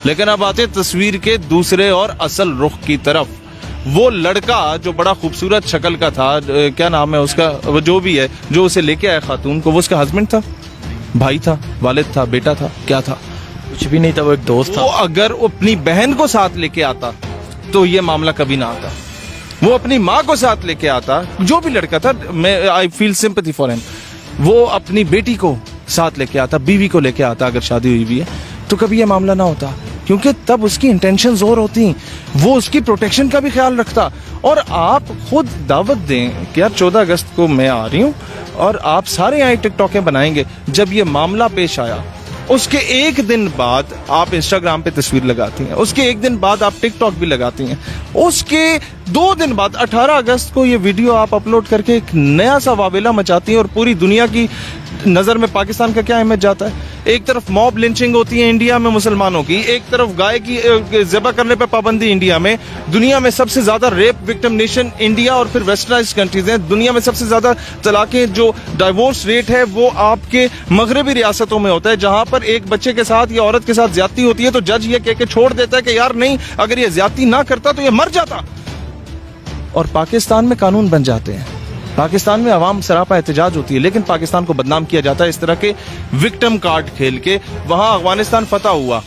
लेकिन अब आते तस्वीर के दूसरे और असल रुख की तरफ। वो लड़का जो बड़ा खूबसूरत शक्ल का था, क्या नाम है उसका, वो जो भी है, जो उसे लेके आया खातून को, वो उसका हस्बैंड था, भाई था, वालिद था, बेटा था, क्या था? कुछ भी नहीं था, वो एक दोस्त था। वो अगर अपनी बहन को साथ लेके आता तो ये मामला कभी ना आता। वो अपनी माँ को साथ लेके आता, जो भी लड़का था, मैं I feel sympathy for him. वो अपनी बेटी को साथ लेके आता, बीवी को लेके आता, अगर शादी हुई भी है तो कभी ये मामला ना होता, क्योंकि तब उसकी इंटेंशंस और होती, वो उसकी प्रोटेक्शन का भी ख्याल रखता। और आप खुद दावत दें कि यार 14 अगस्त को मैं आ रही हूँ और आप सारे यहाँ टिकटॉकें बनाएंगे। जब ये मामला पेश आया उसके एक दिन बाद आप इंस्टाग्राम पे तस्वीर लगाती हैं, उसके एक दिन बाद आप टिकटॉक भी लगाती हैं, उसके 2 दिन बाद 18 अगस्त को ये वीडियो आप अपलोड करके एक नया सा वावेला मचाती हैं और पूरी दुनिया की नजर में पाकिस्तान का क्या इमेज जाता है। एक तरफ मॉब लिंचिंग होती है इंडिया में मुसलमानों की, एक तरफ गाय की ज़िबा करने पे पाबंदी इंडिया में, दुनिया में सबसे ज्यादा रेप विक्टिम नेशन इंडिया और फिर वेस्टर्नाइज्ड कंट्रीज हैं, दुनिया में सबसे ज्यादा तलाकें, जो डाइवोर्स रेट है वो आपके मगरबी रियासतों में होता है, जहां पर एक बच्चे के साथ या औरत के साथ ज्यादती होती है तो जज ये कह के छोड़ देता है कि यार नहीं, अगर ये ज्यादती ना करता तो ये मर जाता। और पाकिस्तान में कानून बन जाते हैं, पाकिस्तान में अवाम सरापा एहतजाज होती है, लेकिन पाकिस्तान को बदनाम किया जाता है इस तरह के विक्टिम कार्ड खेल के। वहां अफगानिस्तान फतह हुआ,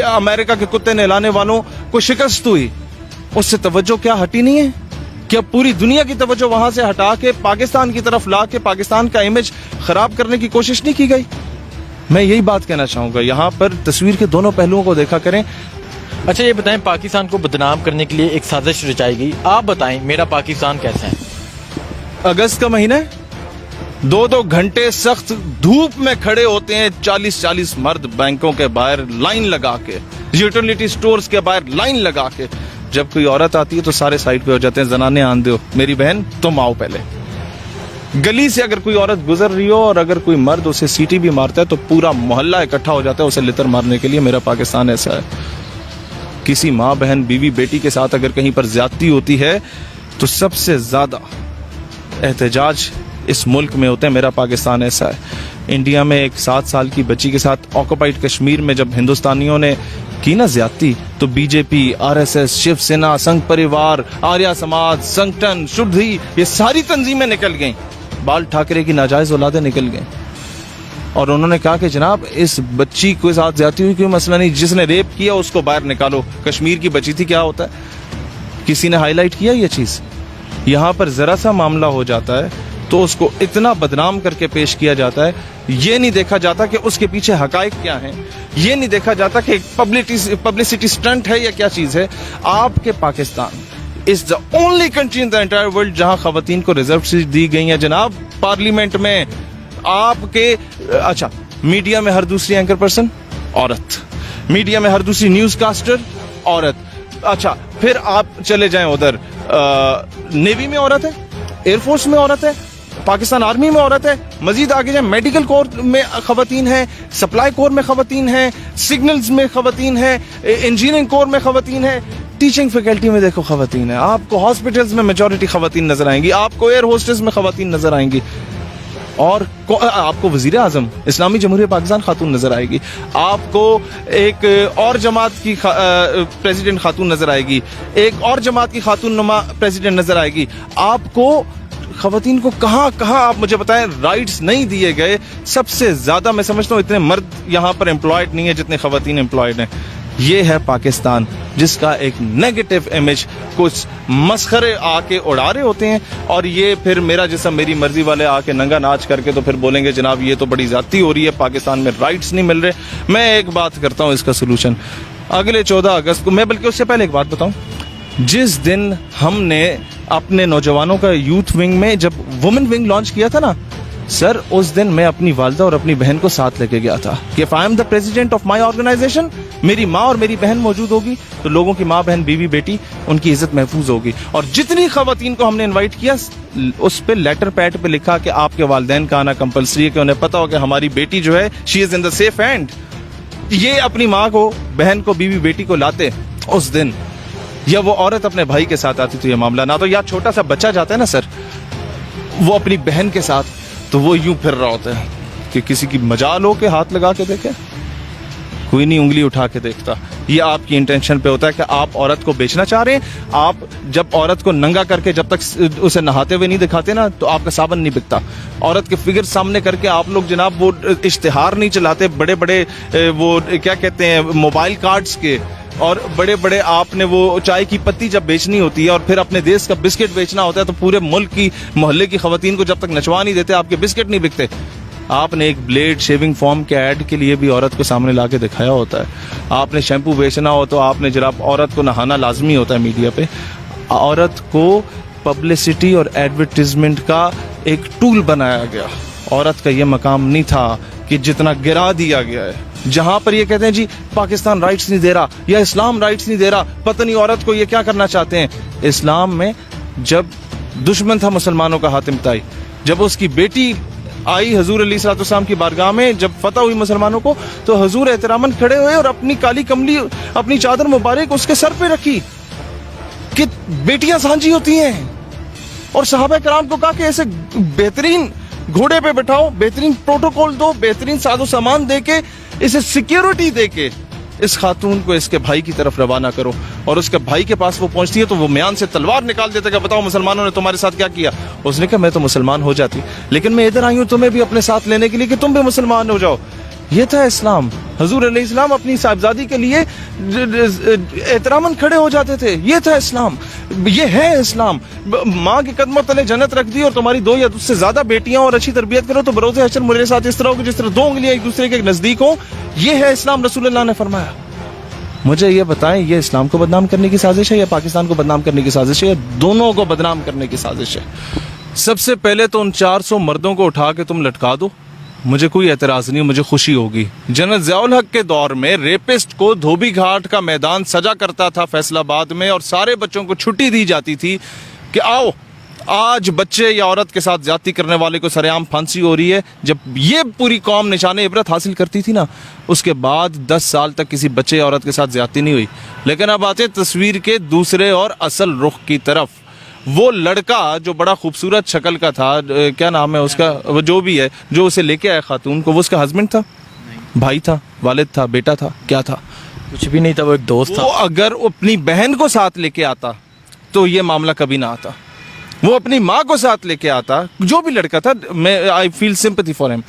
अमेरिका के कुत्ते नहलाने वालों को शिकस्त हुई, उससे तवज्जो क्या हटी नहीं है? क्या पूरी दुनिया की तवज्जो वहां से हटा के पाकिस्तान की तरफ ला के पाकिस्तान का इमेज खराब करने की कोशिश नहीं की गई? मैं यही बात कहना चाहूंगा, यहाँ पर तस्वीर के दोनों पहलुओं को देखा करें। अच्छा ये बताएं, पाकिस्तान को बदनाम करने के लिए एक साजिश रचाई गई, आप बताएं मेरा पाकिस्तान कैसा है? अगस्त का महीना है, 2-2 घंटे सख्त धूप में खड़े होते हैं 40-40 मर्द बैंकों के बाहर लाइन लगा के, यूटिलिटी स्टोर्स के बाहर लाइन लगा के। जब कोई औरत आती है तो सारे साइड पे हो जाते हैं, जनाने आन दो, मेरी बहन तुम आओ पहले। गली से अगर कोई औरत गुजर रही हो और अगर कोई मर्द उसे सीटी भी मारता है तो पूरा मोहल्ला इकट्ठा हो जाता है उसे लितर मारने के लिए। मेरा पाकिस्तान ऐसा है। किसी माँ बहन बीवी बेटी के साथ अगर कहीं पर ज्यादती होती है तो सबसे ज्यादा एहतजाज इस मुल्क में होते हैं। मेरा पाकिस्तान ऐसा है। इंडिया में एक 7 साल की बच्ची के साथ ऑक्युपाइड कश्मीर में जब हिंदुस्तानियों ने की ना ज्यादती, तो बीजेपी, आरएसएस, शिवसेना, संघ परिवार, आर्य समाज, संगठन, शुद्धि, ये सारी तंजीमें निकल गईं। बाल ठाकरे की नाजायज औलादें निकल गईं और उन्होंने कहा कि जनाब इस बच्ची के साथ ज्यादती हुई, कोई मसला नहीं, जिसने रेप किया उसको बाहर निकालो। कश्मीर की बच्ची थी, क्या होता है? किसी ने हाईलाइट किया ये चीज? यहाँ पर जरा सा मामला हो जाता है तो उसको इतना बदनाम करके पेश किया जाता है। ये नहीं देखा जाता कि उसके पीछे हकायक क्या हैं, ये नहीं देखा जाता कि पब्लिसिटी स्टंट है या क्या चीज है। आपके Pakistan is the only country in the entire world जहां खवातीन को रिजर्व सीट दी गई है जनाब। पार्लियामेंट में आपके, अच्छा, मीडिया में हर दूसरी एंकर पर्सन औरत, मीडिया में हर दूसरी न्यूज कास्टर औरत। अच्छा, फिर आप चले जाएं उधर, नेवी में औरत है, एयरफोर्स में औरत है, पाकिस्तान आर्मी में औरत है, मजीद आगे जाए मेडिकल कोर में खवातीन है, सप्लाई कोर में खवातीन है, सिग्नल्स में खवातीन है, इंजीनियरिंग कोर में खवातीन है, टीचिंग फैकल्टी में देखो खवातीन है, आपको हॉस्पिटल्स में मेजॉरिटी खवातीन नजर आएंगी, आपको एयर होस्टेस में खवातीन नजर आएंगी, और आपको वजीर आजम इस्लामी जमहूरियत पाकिस्तान खातून नजर आएगी, आपको एक और जमात की प्रेसिडेंट खातून नजर आएगी, एक और जमात की खातून नुमा प्रेसिडेंट नजर आएगी। आपको खवातीन को कहाँ कहाँ आप मुझे बताएं राइट्स नहीं दिए गए। सबसे ज्यादा मैं समझता हूँ इतने मर्द यहाँ पर एम्प्लॉयड नहीं है जितने खवातीन एम्प्लॉयड हैं। ये है पाकिस्तान जिसका एक नेगेटिव इमेज कुछ मस्खरे आके उड़ा रहे होते हैं, और ये फिर मेरा जिसम मेरी मर्जी वाले आके नंगा नाच करके तो फिर बोलेंगे जनाब ये तो बड़ी ज्यादती हो रही है, पाकिस्तान में राइट्स नहीं मिल रहे। मैं एक बात करता हूँ इसका सोल्यूशन, अगले 14 अगस्त को, मैं बल्कि उससे पहले एक बात बताऊं, जिस दिन हमने अपने नौजवानों का यूथ विंग में जब वुमेन विंग लॉन्च किया था ना सर, उस दिन मैं अपनी वालदा और अपनी बहन को साथ लेके गया था कि if I am the president of my organisation, मेरी माँ और मेरी बहन मौजूद होगी तो लोगों की माँ बहन बीवी बेटी उनकी इज्जत महफूज होगी। और जितनी खवातीन को हमने इनवाइट किया उस पे लेटर पैड पे लिखा कि आपके वालिदैन का आना कंपलसरी है, कि उन्हें पता हो कि हमारी बेटी जो है she is in the safe hand. ये अपनी माँ को, बहन को, बीवी बेटी को लाते उस दिन, या वो औरत अपने भाई के साथ आती तो ये मामला ना, तो या छोटा सा बच्चा जाता है ना सर वो अपनी बहन के साथ, तो वो यूं फिर रहा होता है कि किसी की मजाल हो के हाथ लगा के देखे। कोई नहीं उंगली उठा के देखता। ये आपकी इंटेंशन पे होता है कि आप औरत को बेचना चाह रहे हैं। आप जब औरत को नंगा करके जब तक उसे नहाते हुए नहीं दिखाते ना, तो आपका साबन नहीं बिकता। औरत के फिगर सामने करके आप लोग जनाब वो इश्तिहार नहीं चलाते, बड़े बड़े वो क्या कहते हैं मोबाइल कार्ड्स के, और बड़े बड़े आपने वो चाय की पत्ती जब बेचनी होती है और फिर अपने देश का बिस्किट बेचना होता है, तो पूरे मुल्क की मोहल्ले की खवातीन को जब तक नचवा नहीं देते आपके बिस्किट नहीं बिकते। आपने एक ब्लेड शेविंग फॉर्म के ऐड के लिए भी औरत को सामने ला के दिखाया होता है। आपने शैम्पू बेचना हो तो आपने जनाब औरत को नहाना लाजमी होता है मीडिया पे। औरत को पब्लिसिटी और एडवर्टीजमेंट का एक टूल बनाया गया। औरत का ये मकाम नहीं था कि जितना गिरा दिया गया है। जहां पर ये कहते हैं जी पाकिस्तान राइट्स नहीं दे रहा या इस्लाम राइट्स नहीं दे रहा, पता नहीं औरत को ये क्या करना चाहते हैं। इस्लाम में जब दुश्मन था मुसलमानों का हातिम ताई, जब उसकी बेटी आई हजूर अलैहिस्सलाम की बारगाह में, जब फतह हुई मुसलमानों को, तो हजूर एहतरामन खड़े हुए और अपनी काली कमली, अपनी चादर मुबारक उसके सर पे रखी कि बेटियां सांझी होती हैं। और सहाबा कराम को कहा कि ऐसे बेहतरीन घोड़े पे बैठाओ, बेहतरीन प्रोटोकॉल दो, बेहतरीन साजो सामान दे के, इसे सिक्योरिटी दे के इस खातून को इसके भाई की तरफ रवाना करो। और उसके भाई के पास वो पहुंचती है तो वो म्यान से तलवार निकाल देता है कि बताओ मुसलमानों ने तुम्हारे साथ क्या किया। उसने कहा मैं तो मुसलमान हो जाती, लेकिन मैं इधर आई हूं तुम्हें भी अपने साथ लेने के लिए कि तुम भी मुसलमान हो जाओ। ये था इस्लाम। हजूर अलैहिस्सलाम अपनी साहिबजादी के लिए एहतरामन खड़े हो जाते थे। ये था इस्लाम, ये है इस्लाम। माँ के कदमों तले जन्नत रख दी और तुम्हारी 2 या उससे ज्यादा बेटियां और अच्छी तरबियत करो तो बरोज़े हश्र मेरे साथ इस तरह हो कि जिस तरह 2 उंगलियां एक दूसरे के नजदीक हो। ये है इस्लाम, रसूलुल्लाह ने फरमाया। मुझे ये बताएं, ये इस्लाम को बदनाम करने की साजिश है या पाकिस्तान को बदनाम करने की साजिश है, या दोनों को बदनाम करने की साजिश है? सबसे पहले तो उन 400 मर्दों को उठा के तुम लटका दो, मुझे कोई एतराज नहीं, मुझे खुशी होगी। जनरल ज़ियाउल हक के दौर में रेपिस्ट को धोबी घाट का मैदान सजा करता था फैसलाबाद में, और सारे बच्चों को छुट्टी दी जाती थी कि आओ आज बच्चे या औरत के साथ ज्यादती करने वाले को सरेआम फांसी हो रही है। जब ये पूरी कौम निशाने इबरत हासिल करती थी ना, उसके बाद 10 साल तक किसी बच्चे या औरत के साथ ज्यादती नहीं हुई। लेकिन अब आते तस्वीर के दूसरे और असल रुख की तरफ। वो लड़का जो बड़ा खूबसूरत शक्ल का था, क्या नाम है उसका, वो जो भी है, जो उसे लेके आया खातून को, वो उसका हस्बैंड था, भाई था, वालिद था, बेटा था, क्या था? कुछ भी नहीं था, वो एक दोस्त था। वो अगर अपनी बहन को साथ लेके आता तो ये मामला कभी ना आता। वो अपनी माँ को साथ लेके आता, जो भी लड़का था, मैं I feel sympathy for him.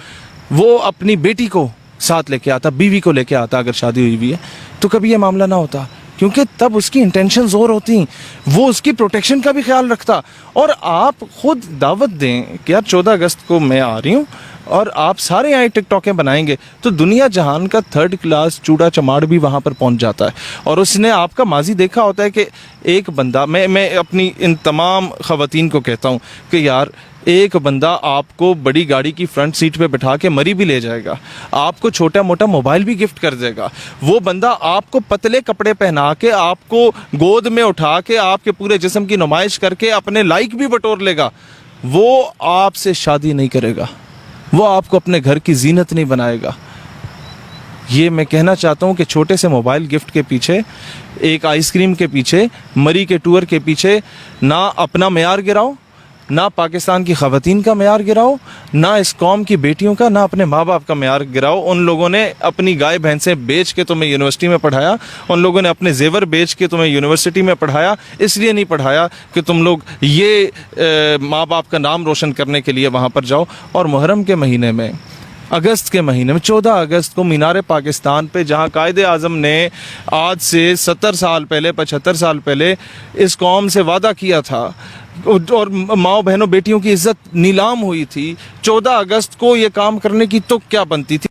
वो अपनी बेटी को साथ लेके आता, बीवी को लेके आता, अगर शादी हुई भी है तो कभी ये मामला ना होता, क्योंकि तब उसकी इंटेंशंस और होती, वो उसकी प्रोटेक्शन का भी ख्याल रखता। और आप खुद दावत दें कि यार 14 अगस्त को मैं आ रही हूँ और आप सारे यहाँ टिकटॉकें बनाएंगे, तो दुनिया जहान का 3rd क्लास चूड़ा चमाड़ भी वहाँ पर पहुँच जाता है। और उसने आपका माजी देखा होता है कि एक बंदा, मैं अपनी इन तमाम ख़वातीन को कहता हूँ कि यार एक बंदा आपको बड़ी गाड़ी की फ्रंट सीट पे बिठा के मरी भी ले जाएगा, आपको छोटा मोटा मोबाइल भी गिफ्ट कर देगा। वो बंदा आपको पतले कपड़े पहना के, आपको गोद में उठा के, आपके पूरे जिस्म की नुमाइश करके अपने लाइक भी बटोर लेगा। वो आपसे शादी नहीं करेगा, वो आपको अपने घर की जीनत नहीं बनाएगा। ये मैं कहना चाहता हूँ कि छोटे से मोबाइल गिफ्ट के पीछे, एक आइसक्रीम के पीछे, मरी के टूर के पीछे ना अपना मेयार गिराओ, ना पाकिस्तान की ख़वातीन का मेयार गिराओ, ना इस कौम की बेटियों का, ना अपने माँ बाप का मेयार गिराओ। उन लोगों ने अपनी गाय भैंसें बेच के तुम्हें यूनिवर्सिटी में पढ़ाया, उन लोगों ने अपने जेवर बेच के तुम्हें यूनिवर्सिटी में पढ़ाया, इसलिए नहीं पढ़ाया कि तुम लोग ये माँ बाप का नाम रोशन करने के लिए वहाँ पर जाओ। और मुहर्रम के महीने में, अगस्त के महीने में, 14 अगस्त को मीनार पाकिस्तान पे, जहाँ कायदे आज़म ने आज से 70 साल पहले, 75 साल पहले इस कौम से वादा किया था और माओ बहनों बेटियों की इज्जत नीलाम हुई थी, 14 अगस्त को ये काम करने की तो क्या बनती थी?